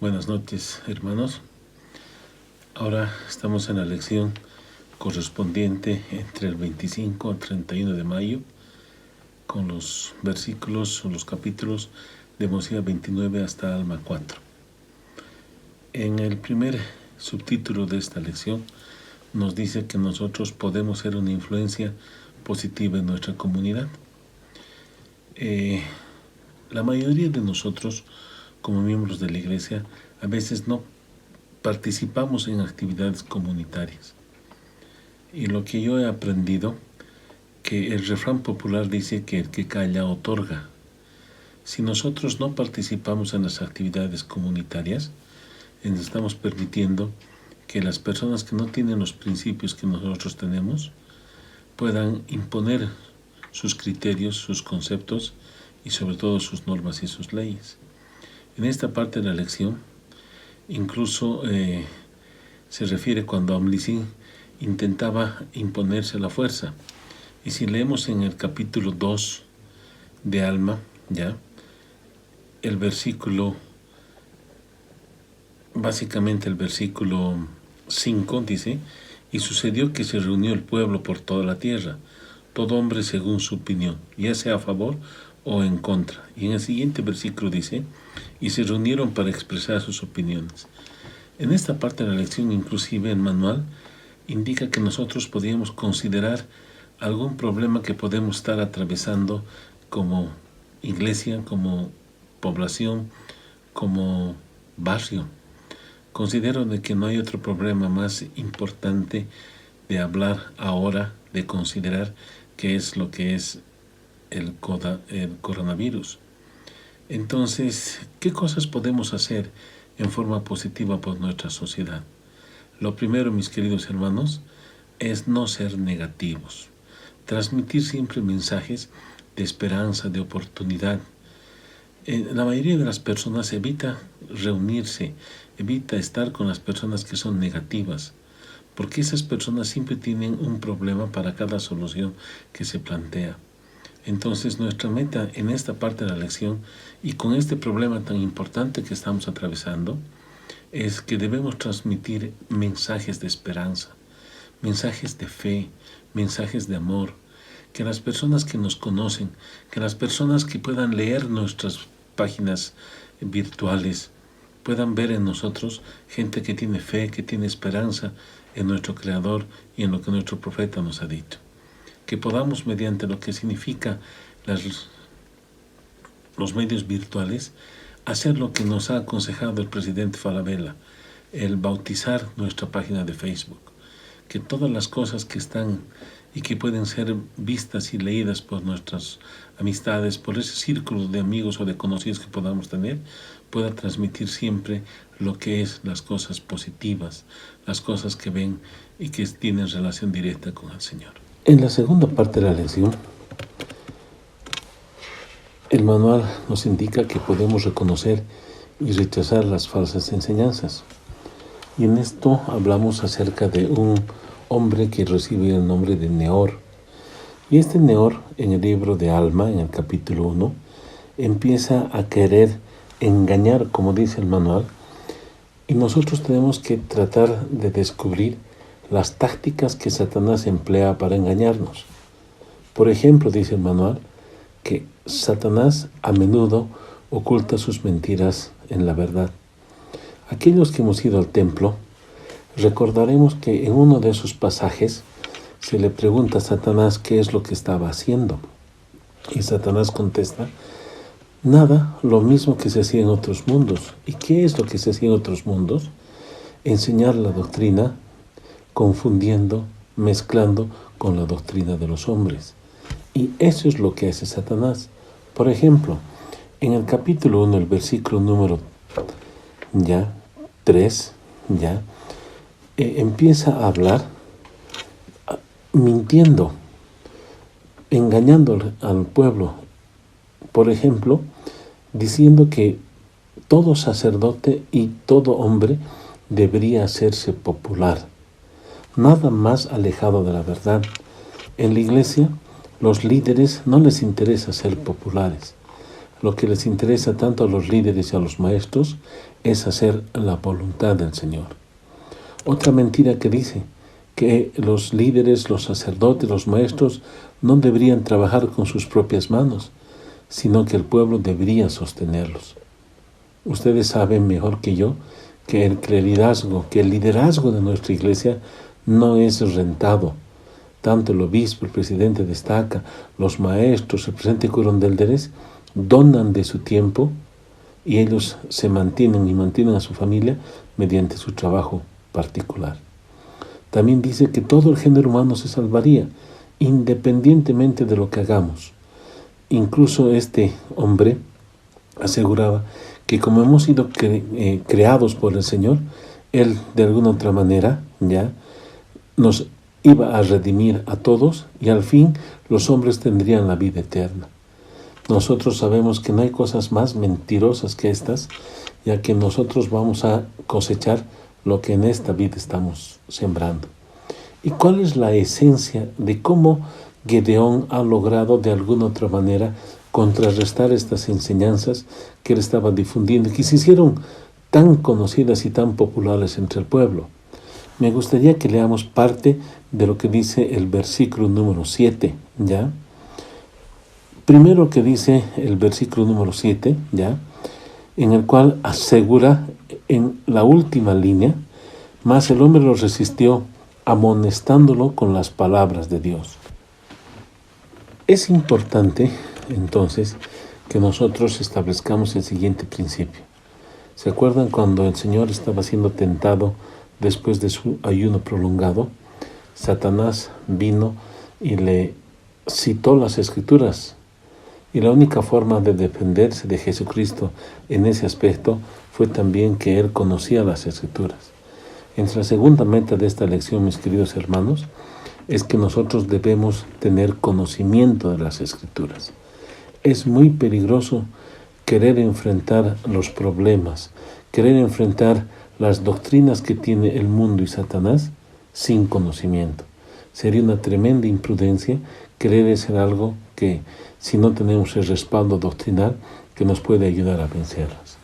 Buenas noches, hermanos. Ahora estamos en la lección correspondiente entre el 25 al 31 de mayo con los versículos o los capítulos de Mosía 29 hasta Alma 4. En el primer subtítulo de esta lección nos dice que nosotros podemos ser una influencia positiva en nuestra comunidad. La mayoría de nosotros, como miembros de la iglesia, a veces no participamos en actividades comunitarias. Y lo que yo he aprendido, que el refrán popular dice que el que calla otorga. Si nosotros no participamos en las actividades comunitarias, estamos permitiendo que las personas que no tienen los principios que nosotros tenemos puedan imponer sus criterios, sus conceptos y sobre todo sus normas y sus leyes. En esta parte de la lección, incluso se refiere cuando Amlisin intentaba imponerse la fuerza. Y si leemos en el capítulo 2 de Alma, ya, el versículo, básicamente el versículo 5 dice: y sucedió que se reunió el pueblo por toda la tierra, todo hombre según su opinión, ya sea a favor o en contra. Y en el siguiente versículo dice: y se reunieron para expresar sus opiniones. En esta parte de la lección, inclusive el manual indica que nosotros podríamos considerar algún problema que podemos estar atravesando como iglesia, como población, como barrio. Considero de que no hay otro problema más importante de hablar ahora, de considerar qué es lo que es el coronavirus. Entonces, ¿qué cosas podemos hacer en forma positiva por nuestra sociedad? Lo primero, mis queridos hermanos, es no ser negativos. Transmitir siempre mensajes de esperanza, de oportunidad. La mayoría de las personas evita reunirse, evita estar con las personas que son negativas, porque esas personas siempre tienen un problema para cada solución que se plantea. Entonces, nuestra meta en esta parte de la lección, y con este problema tan importante que estamos atravesando, es que debemos transmitir mensajes de esperanza, mensajes de fe, mensajes de amor, que las personas que nos conocen, que las personas que puedan leer nuestras páginas virtuales, puedan ver en nosotros gente que tiene fe, que tiene esperanza en nuestro Creador y en lo que nuestro profeta nos ha dicho. Que podamos, mediante lo que significa los medios virtuales, hacer lo que nos ha aconsejado el presidente Falabella, el bautizar nuestra página de Facebook. Que todas las cosas que están y que pueden ser vistas y leídas por nuestras amistades, por ese círculo de amigos o de conocidos que podamos tener, pueda transmitir siempre lo que es las cosas positivas, las cosas que ven y que tienen relación directa con el Señor. En la segunda parte de la lección, el manual nos indica que podemos reconocer y rechazar las falsas enseñanzas. Y en esto hablamos acerca de un hombre que recibe el nombre de Neor. Y este Neor, en el libro de Alma, en el capítulo 1, empieza a querer engañar, como dice el manual, y nosotros tenemos que tratar de descubrir las tácticas que Satanás emplea para engañarnos. Por ejemplo, dice el manual, que Satanás a menudo oculta sus mentiras en la verdad. Aquellos que hemos ido al templo, recordaremos que en uno de esos pasajes se le pregunta a Satanás qué es lo que estaba haciendo. Y Satanás contesta: nada, lo mismo que se hacía en otros mundos. ¿Y qué es lo que se hacía en otros mundos? Enseñar la doctrina, confundiendo, mezclando con la doctrina de los hombres. Y eso es lo que hace Satanás. Por ejemplo, en el capítulo 1, el versículo número 3, empieza a hablar mintiendo, engañando al pueblo. Por ejemplo, diciendo que todo sacerdote y todo hombre debería hacerse popular. Nada más alejado de la verdad. En la iglesia, los líderes no les interesa ser populares. lo que les interesa tanto a los líderes y a los maestros es hacer la voluntad del Señor. Otra mentira que dice que los líderes, los sacerdotes, los maestros no deberían trabajar con sus propias manos, sino que el pueblo debería sostenerlos. Ustedes saben mejor que yo que el liderazgo de nuestra iglesia no es rentado. Tanto el obispo, el presidente destaca, los maestros, el presidente Curondelderés, donan de su tiempo y ellos se mantienen y mantienen a su familia mediante su trabajo particular. También dice que todo el género humano se salvaría, independientemente de lo que hagamos. Incluso este hombre aseguraba que como hemos sido creados por el Señor, Él de alguna otra manera ya nos iba a redimir a todos y al fin los hombres tendrían la vida eterna. Nosotros sabemos que no hay cosas más mentirosas que estas, ya que nosotros vamos a cosechar lo que en esta vida estamos sembrando. ¿Y cuál es la esencia de cómo Gedeón ha logrado de alguna otra manera contrarrestar estas enseñanzas que él estaba difundiendo, que se hicieron tan conocidas y tan populares entre el pueblo? Me gustaría que leamos parte de lo que dice el versículo número 7, ¿ya? Primero que dice el versículo número 7, ¿ya? En el cual asegura en la última línea, mas el hombre lo resistió, amonestándolo con las palabras de Dios. Es importante, entonces, que nosotros establezcamos el siguiente principio. ¿Se acuerdan cuando el Señor estaba siendo tentado después de su ayuno prolongado? Satanás vino y le citó las Escrituras. Y la única forma de defenderse de Jesucristo en ese aspecto fue también que Él conocía las Escrituras. Entonces, la segunda meta de esta lección, mis queridos hermanos, es que nosotros debemos tener conocimiento de las Escrituras. Es muy peligroso querer enfrentar los problemas, querer enfrentar las doctrinas que tiene el mundo y Satanás sin conocimiento. Sería una tremenda imprudencia querer hacer algo que, si no tenemos el respaldo doctrinal, que nos puede ayudar a vencerlas.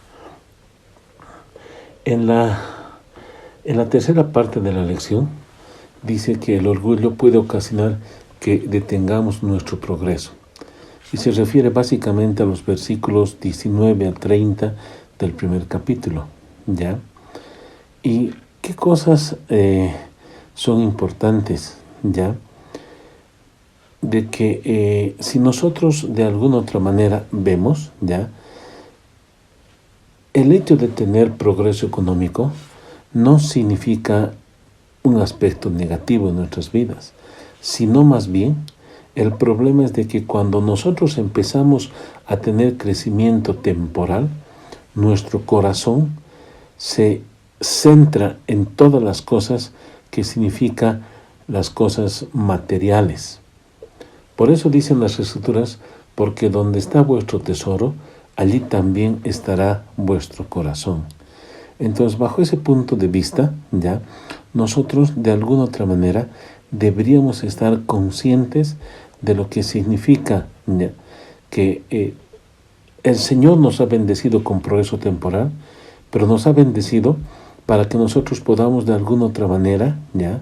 En la tercera parte de la lección, dice que el orgullo puede ocasionar que detengamos nuestro progreso. Y se refiere básicamente a los versículos 19 a 30 del primer capítulo, ¿ya? ¿Y qué cosas son importantes, ya? De que si nosotros de alguna otra manera vemos, ya, el hecho de tener progreso económico no significa un aspecto negativo en nuestras vidas, sino más bien el problema es de que cuando nosotros empezamos a tener crecimiento temporal, nuestro corazón se centra en todas las cosas que significa las cosas materiales. Por eso dicen las Escrituras, porque donde está vuestro tesoro, allí también estará vuestro corazón. Entonces, bajo ese punto de vista, ya, nosotros de alguna otra manera deberíamos estar conscientes de lo que significa, ya, que el Señor nos ha bendecido con progreso temporal, pero nos ha bendecido para que nosotros podamos de alguna otra manera, ya,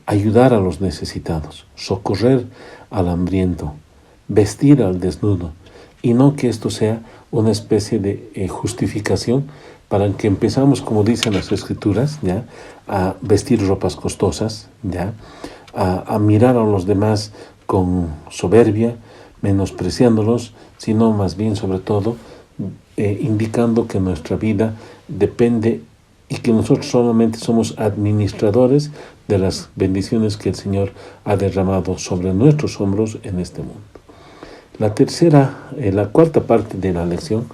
ayudar a los necesitados, socorrer al hambriento, vestir al desnudo, y no que esto sea una especie de justificación para que empezamos, como dicen las Escrituras, ya, a vestir ropas costosas, ya, a mirar a los demás con soberbia, menospreciándolos, sino más bien, sobre todo, indicando que nuestra vida depende y que nosotros solamente somos administradores de las bendiciones que el Señor ha derramado sobre nuestros hombros en este mundo. La cuarta parte de la lección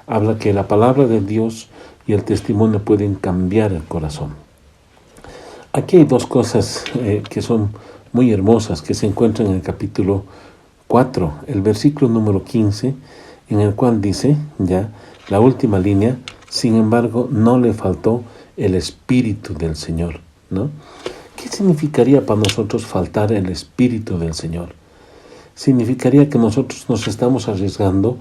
habla que la palabra de Dios y el testimonio pueden cambiar el corazón. Aquí hay dos cosas que son muy hermosas que se encuentran en el capítulo 4, el versículo número 15, en el cual dice, ya, la última línea, sin embargo, no le faltó el Espíritu del Señor, ¿no? ¿Qué significaría para nosotros faltar el Espíritu del Señor? significaría que nosotros nos estamos arriesgando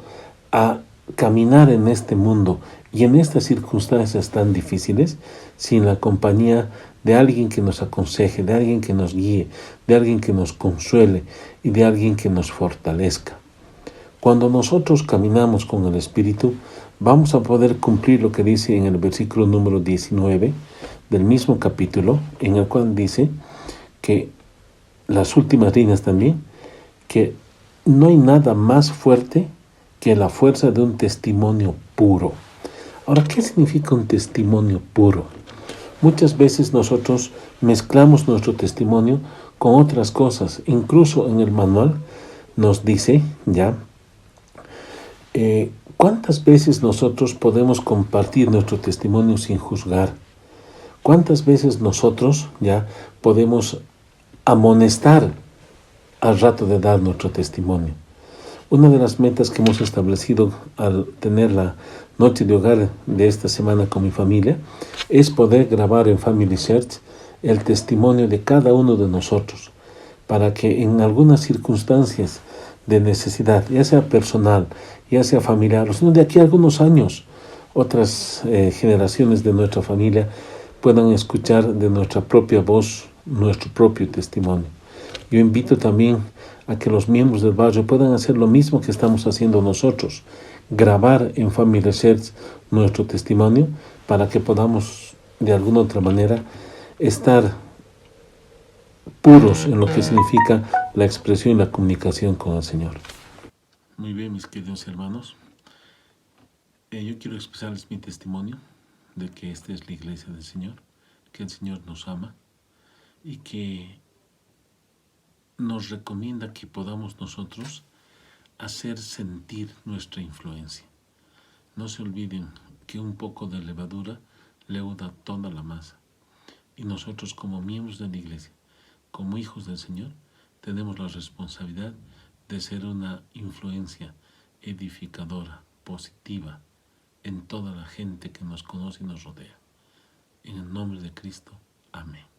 a caminar en este mundo y en estas circunstancias tan difíciles sin la compañía de alguien que nos aconseje, de alguien que nos guíe, de alguien que nos consuele y de alguien que nos fortalezca. Cuando nosotros caminamos con el Espíritu, vamos a poder cumplir lo que dice en el versículo número 19 del mismo capítulo, en el cual dice que las últimas líneas también, que no hay nada más fuerte que la fuerza de un testimonio puro. Ahora, ¿qué significa un testimonio puro? Muchas veces nosotros mezclamos nuestro testimonio con otras cosas. Incluso en el manual nos dice, ya, ¿cuántas veces nosotros podemos compartir nuestro testimonio sin juzgar? ¿Cuántas veces nosotros ya podemos amonestar al rato de dar nuestro testimonio? Una de las metas que hemos establecido al tener la noche de hogar de esta semana con mi familia es poder grabar en Family Search el testimonio de cada uno de nosotros, para que en algunas circunstancias de necesidad, ya sea personal, ya sea familiar, o sino de aquí a algunos años, otras generaciones de nuestra familia puedan escuchar de nuestra propia voz nuestro propio testimonio. Yo invito también a que los miembros del barrio puedan hacer lo mismo que estamos haciendo nosotros, grabar en Family Search nuestro testimonio para que podamos de alguna otra manera estar puros en lo que significa la expresión y la comunicación con el Señor. Muy bien, mis queridos hermanos. Yo quiero expresarles mi testimonio de que esta es la iglesia del Señor, que el Señor nos ama y que nos recomienda que podamos nosotros hacer sentir nuestra influencia. No se olviden que un poco de levadura leuda toda la masa. Y nosotros como miembros de la iglesia, como hijos del Señor, tenemos la responsabilidad de ser una influencia edificadora, positiva, en toda la gente que nos conoce y nos rodea. En el nombre de Cristo. Amén.